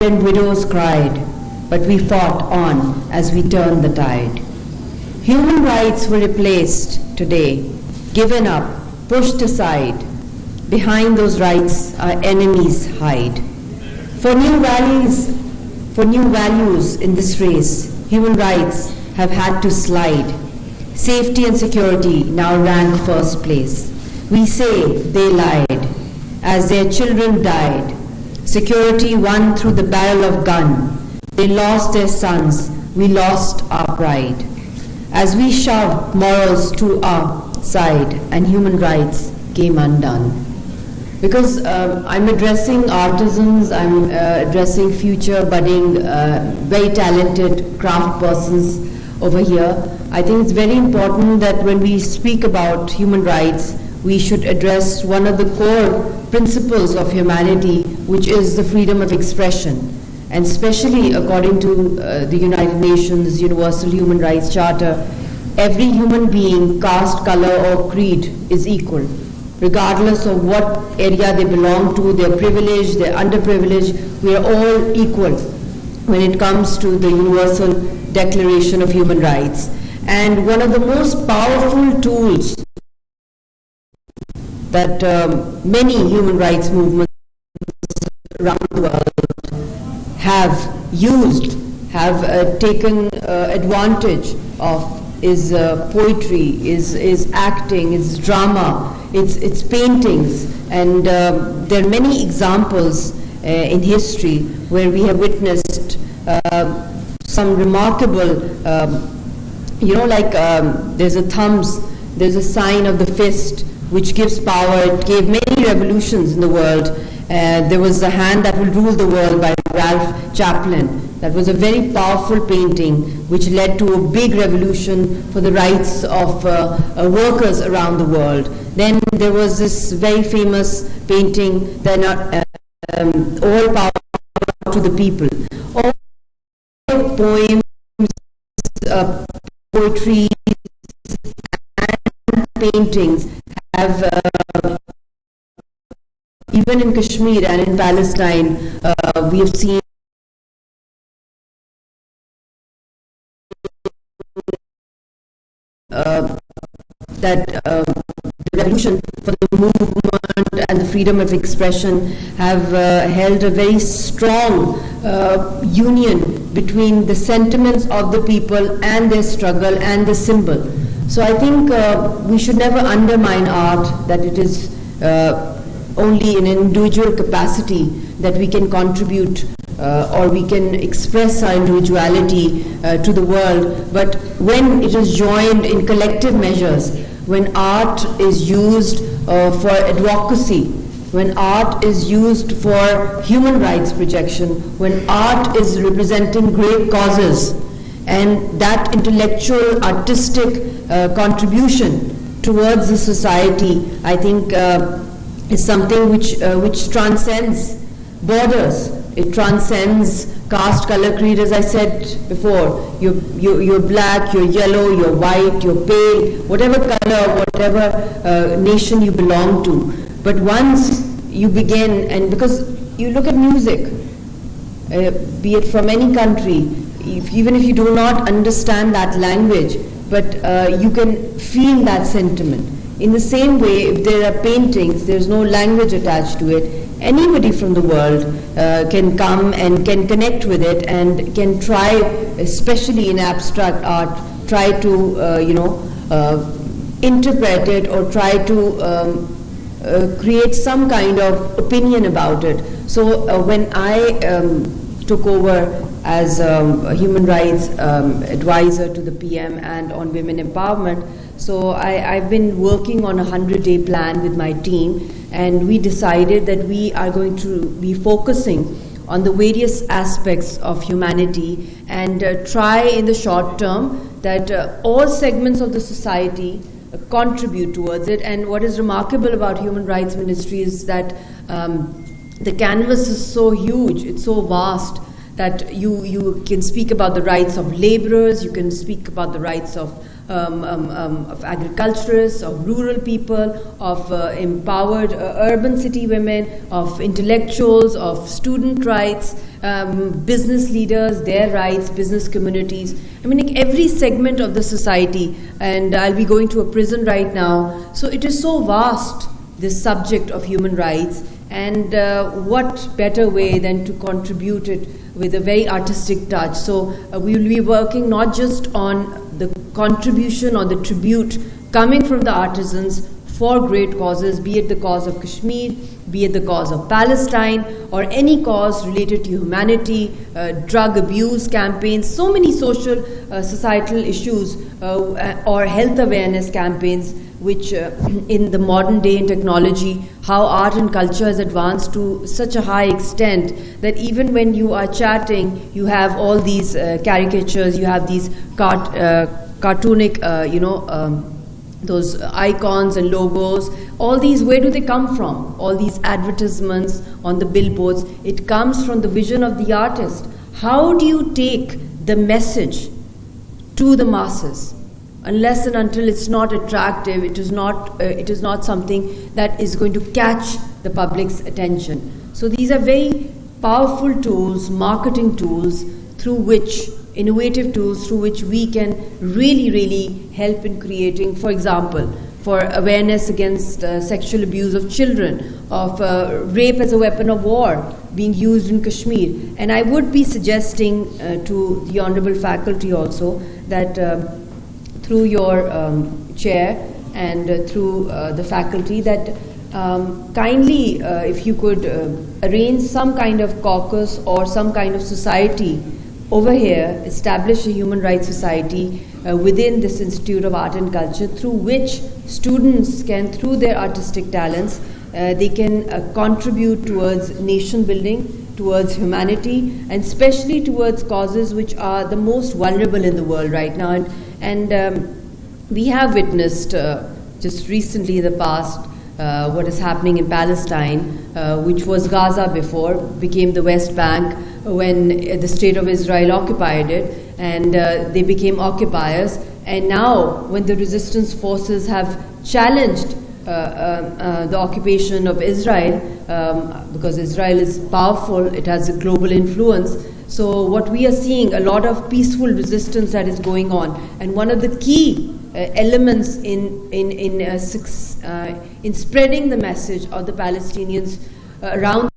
and widows cried, but we fought on as we turned the tide. Human rights were replaced today, given up, pushed aside. Behind those rights our enemies hide. For new values in this race, human rights have had to slide. Safety and security now rank first place. We say they lied as their children died. Security won through the barrel of gun. They lost their sons, we lost our pride. As we shoved morals to our side and human rights came undone. Because I'm addressing artisans, I'm addressing future budding, very talented craft persons over here. I think it's very important that when we speak about human rights, we should address one of the core principles of humanity, which is the freedom of expression. And especially according to the United Nations Universal Human Rights Charter, every human being, caste, color, or creed is equal, regardless of what area they belong to, their privilege, their underprivilege. We are all equal when it comes to the Universal Declaration of Human Rights. And one of the most powerful tools that many human rights movements around the world have used, have taken advantage of is poetry, is acting, is drama, it's paintings. And there are many examples in history where we have witnessed some remarkable, there's a sign of the fist which gives power. It gave many revolutions in the world. There was The Hand That Will Rule the World by Ralph Chaplin. That was a very powerful painting which led to a big revolution for the rights of workers around the world. Then there was this very famous painting, All Power to the People. All poems, poetry, and paintings have, even in Kashmir and in Palestine, we have seen that the revolution for the movement and the freedom of expression have held a very strong union between the sentiments of the people and their struggle and the symbol. So I think we should never undermine art, that it is only in an individual capacity that we can contribute or we can express our individuality to the world. But when it is joined in collective measures, when art is used for advocacy, when art is used for human rights projection, when art is representing great causes, and that intellectual, artistic contribution towards the society, I think is something which transcends borders. It transcends caste, color, creed. As I said before, you're black, you're yellow, you're white, you're pale, whatever color, whatever nation you belong to. But once you begin, and because you look at music, be it from any country, even if you do not understand that language, but you can feel that sentiment. In the same way, if there are paintings, there's no language attached to it. Anybody from the world can come and can connect with it and can try, especially in abstract art, try to interpret it or try to create some kind of opinion about it. So when I took over as a human rights advisor to the PM and on women empowerment, so I've been working on a 100-day plan with my team, and we decided that we are going to be focusing on the various aspects of humanity and try in the short term that all segments of the society contribute towards it. And what is remarkable about Human Rights Ministry is that the canvas is so huge, it's so vast, that you can speak about the rights of laborers, you can speak about the rights of agriculturists, of rural people, of empowered urban city women, of intellectuals, of student rights, business leaders, their rights, business communities. I mean, like every segment of the society. And I'll be going to a prison right now. So it is so vast, this subject of human rights. And what better way than to contribute it with a very artistic touch. So we will be working not just on the contribution or the tribute coming from the artisans for great causes, be it the cause of Kashmir, be it the cause of Palestine, or any cause related to humanity, drug abuse campaigns, so many social, societal issues, or health awareness campaigns, which in the modern day in technology, how art and culture has advanced to such a high extent that even when you are chatting, you have all these caricatures, you have these cartoonic, those icons and logos. All these, where do they come from? All these advertisements on the billboards, it comes from the vision of the artist. How do you take the message to the masses? Unless and until it's not attractive, it is not something that is going to catch the public's attention. So these are very powerful tools, marketing tools, innovative tools through which we can really help in creating, for example, for awareness against sexual abuse of children, of rape as a weapon of war being used in Kashmir. And I would be suggesting to the honorable faculty also that through your chair and through the faculty that kindly if you could arrange some kind of caucus or some kind of society over here, establish a human rights society within this Institute of Art and Culture, through which students can, through their artistic talents, they can contribute towards nation building, towards humanity, and especially towards causes which are the most vulnerable in the world right now. And we have witnessed just recently in the past what is happening in Palestine, which was Gaza before, became the West Bank when the State of Israel occupied it, and they became occupiers. And now, when the resistance forces have challenged the occupation of Israel, because Israel is powerful, it has a global influence. So what we are seeing, a lot of peaceful resistance that is going on, and one of the key elements in spreading the message of the Palestinians around